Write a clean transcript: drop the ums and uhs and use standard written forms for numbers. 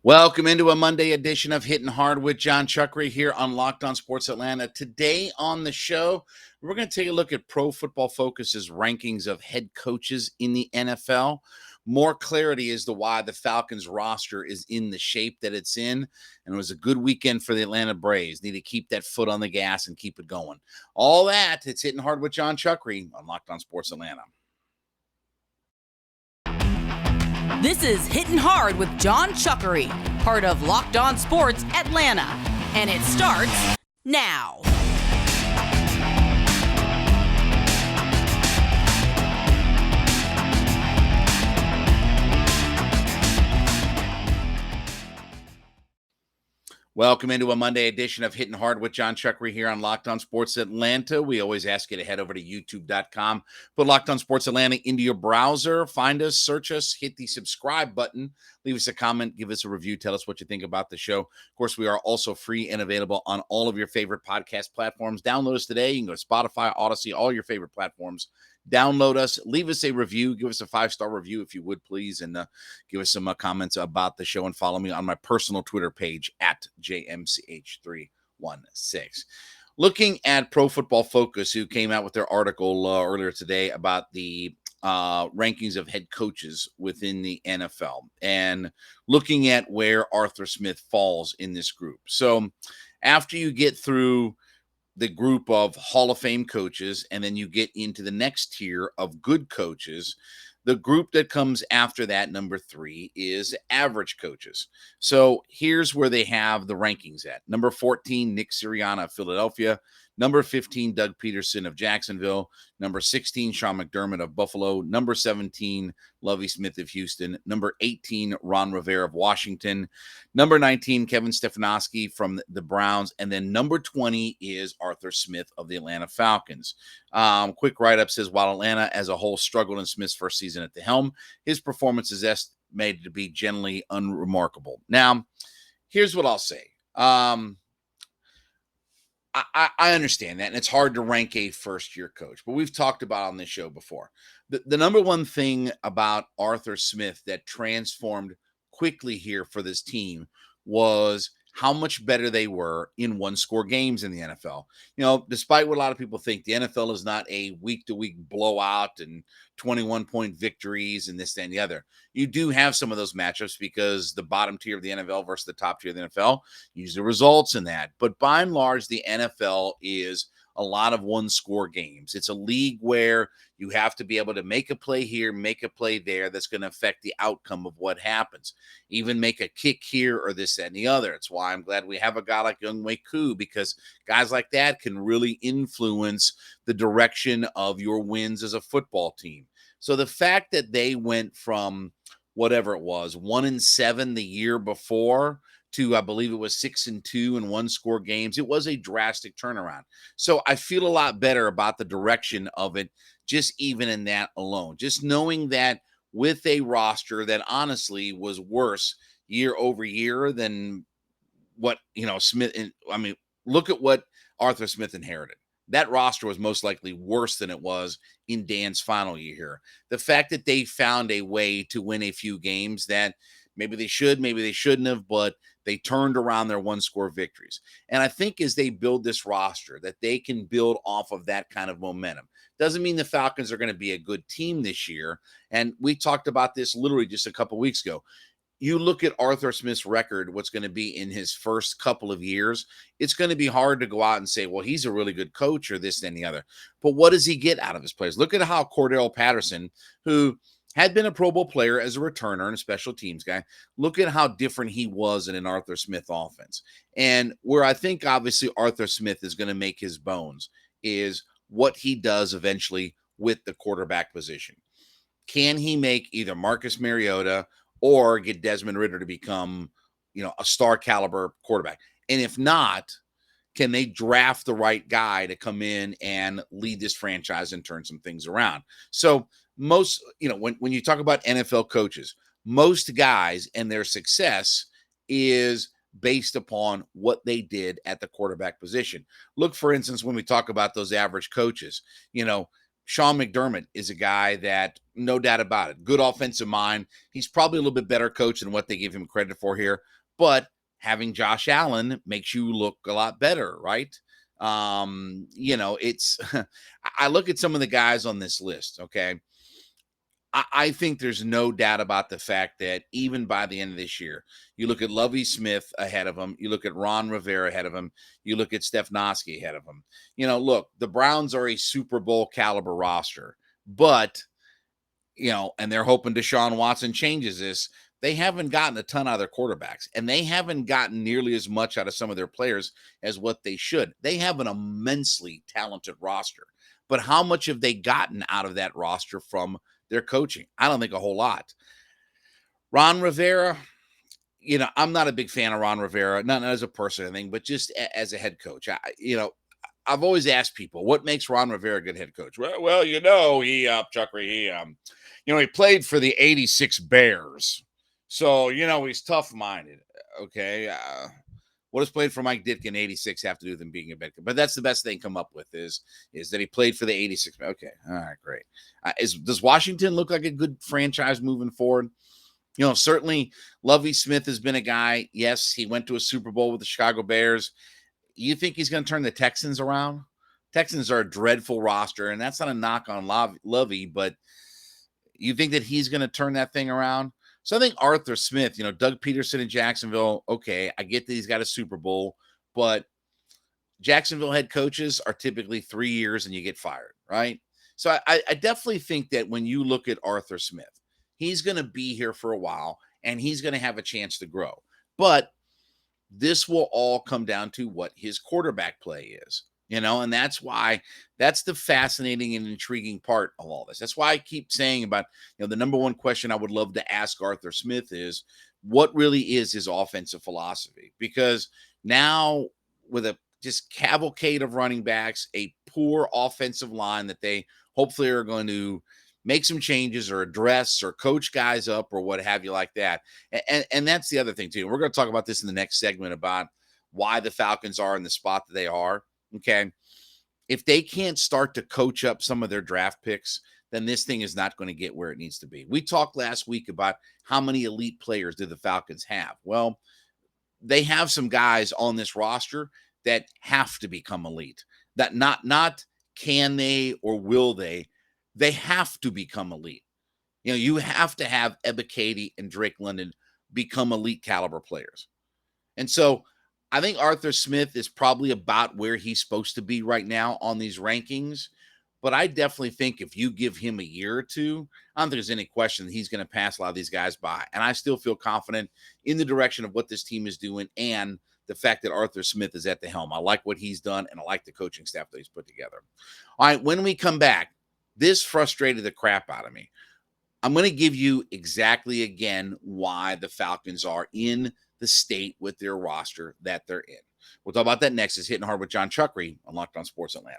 Welcome into a Monday edition of Hittin Hard with Jon Chuckery here on Locked On Sports Atlanta. Today on the show, we're going to take a look at Pro Football Focus's rankings of head coaches in the NFL. More clarity as to why the Falcons roster is in the shape that it's in. And it was a good weekend for the Atlanta Braves. Need to keep that foot on the gas and keep it going. All that, it's Hittin Hard with Jon Chuckery on Locked On Sports Atlanta. This is Hittin' Hard with Jon Chuckery, part of Locked On Sports Atlanta. And it starts now. Welcome into a Monday edition of Hittin Hard with Jon Chuckery here on Locked On Sports Atlanta. We always ask you to head over to youtube.com, put Locked On Sports Atlanta into your browser, find us, search us, hit the subscribe button, leave us a comment, give us a review, tell us what you think about the show. Of course, we are also free and available on all of your favorite podcast platforms. Download us today. You can go to Spotify, Odyssey, all your favorite platforms. Download us, leave us a review, give us a 5-star review if you would, please, and give us some comments about the show, and follow me on my personal Twitter page at JMCH316. Looking at Pro Football Focus, who came out with their article earlier today about the rankings of head coaches within the NFL, and looking at where Arthur Smith falls in this group. So after you get through the group of Hall of Fame coaches, and then you get into the next tier of good coaches, the group that comes after that, number 3, is average coaches. So here's where they have the rankings at. Number 14, Nick Sirianni of Philadelphia. Number 15, Doug Peterson of Jacksonville. Number 16, Sean McDermott of Buffalo. Number 17, Lovie Smith of Houston. Number 18, Ron Rivera of Washington. Number 19, Kevin Stefanski from the Browns. And then number 20 is Arthur Smith of the Atlanta Falcons. Quick write-up says, while Atlanta as a whole struggled in Smith's first season at the helm, his performance is estimated to be generally unremarkable. Now, here's what I'll say. I understand that, and it's hard to rank a first-year coach, but we've talked about on this show before. The number one thing about Arthur Smith that transformed quickly here for this team was how much better they were in one-score games in the NFL. You know, despite what a lot of people think, the NFL is not a week-to-week blowout and 21-point victories and this, that, and the other. You do have some of those matchups because the bottom tier of the NFL versus the top tier of the NFL usually results in that. But by and large, the NFL is a lot of one-score games. It's a league where you have to be able to make a play here, make a play there that's going to affect the outcome of what happens. Even make a kick here or this, that, and the other. It's why I'm glad we have a guy like Younghoe Koo, because guys like that can really influence the direction of your wins as a football team. So the fact that they went from whatever it was, 1-7 the year before to, I believe it was 6-2 in one-score games, it was a drastic turnaround. So I feel a lot better about the direction of it, just even in that alone. Just knowing that with a roster that honestly was worse year over year than what, Smith, look at what Arthur Smith inherited. That roster was most likely worse than it was in Dan's final year here. The fact that they found a way to win a few games that maybe they should, maybe they shouldn't have, but they turned around their one-score victories. And I think as they build this roster, that they can build off of that kind of momentum. Doesn't mean the Falcons are going to be a good team this year. And we talked about this literally just a couple weeks ago. You look at Arthur Smith's record, what's going to be in his first couple of years, it's going to be hard to go out and say, well, he's a really good coach or this and the other. But what does he get out of his players? Look at how Cordell Patterson, who had been a Pro Bowl player as a returner and a special teams guy, look at how different he was in an Arthur Smith offense. And where I think obviously Arthur Smith is going to make his bones is what he does eventually with the quarterback position. Can he make either Marcus Mariota or get Desmond Ridder to become, a star caliber quarterback? And if not, can they draft the right guy to come in and lead this franchise and turn some things around? So most, when you talk about NFL coaches, most guys and their success is based upon what they did at the quarterback position. Look, for instance, when we talk about those average coaches, Sean McDermott is a guy that, no doubt about it, good offensive mind. He's probably a little bit better coach than what they give him credit for here, but having Josh Allen makes you look a lot better, right? It's I look at some of the guys on this list, okay? I think there's no doubt about the fact that even by the end of this year, you look at Lovie Smith ahead of him, you look at Ron Rivera ahead of him, you look at Stefanski ahead of him. Look, the Browns are a Super Bowl caliber roster, but and they're hoping Deshaun Watson changes this. They haven't gotten a ton out of their quarterbacks, and they haven't gotten nearly as much out of some of their players as what they should. They have an immensely talented roster, but how much have they gotten out of that roster from their coaching? I don't think a whole lot. Ron Rivera, I'm not a big fan of Ron Rivera, not as a person or anything, but just as a head coach. I've always asked people, what makes Ron Rivera a good head coach? Well, he Chuckery, he played for the 86 Bears. So, he's tough-minded. Okay. What does played for Mike Ditka in 86 have to do with him being a bad coach? But that's the best they can come up with is that he played for the 86. Okay. All right, great. Does Washington look like a good franchise moving forward? Certainly Lovie Smith has been a guy. Yes, he went to a Super Bowl with the Chicago Bears. You think he's going to turn the Texans around? Texans are a dreadful roster, and that's not a knock on Lovie, but you think that he's going to turn that thing around? So I think Arthur Smith, Doug Peterson in Jacksonville, okay, I get that he's got a Super Bowl, but Jacksonville head coaches are typically 3 years and you get fired, right? So I definitely think that when you look at Arthur Smith, he's going to be here for a while, and he's going to have a chance to grow. But this will all come down to what his quarterback play is, and that's the fascinating and intriguing part of all this. That's why I keep saying about, the number one question I would love to ask Arthur Smith is what really is his offensive philosophy? Because now with a just cavalcade of running backs, a poor offensive line that they hopefully are going to make some changes or address or coach guys up or what have you like that. And that's the other thing too. We're going to talk about this in the next segment about why the Falcons are in the spot that they are. Okay. If they can't start to coach up some of their draft picks, then this thing is not going to get where it needs to be. We talked last week about how many elite players did the Falcons have. Well, they have some guys on this roster that have to become elite. That not can they or will they have to become elite. You have to have Ebiketie and Drake London become elite caliber players. And so I think Arthur Smith is probably about where he's supposed to be right now on these rankings. But I definitely think if you give him a year or two, I don't think there's any question that he's going to pass a lot of these guys by. And I still feel confident in the direction of what this team is doing and the fact that Arthur Smith is at the helm. I like what he's done, and I like the coaching staff that he's put together. All right, when we come back, this frustrated the crap out of me. I'm going to give you exactly again why the Falcons are in the state with their roster that they're in. We'll talk about that next. It's Hitting Hard with Jon Chuckery on Locked On Sports Atlanta.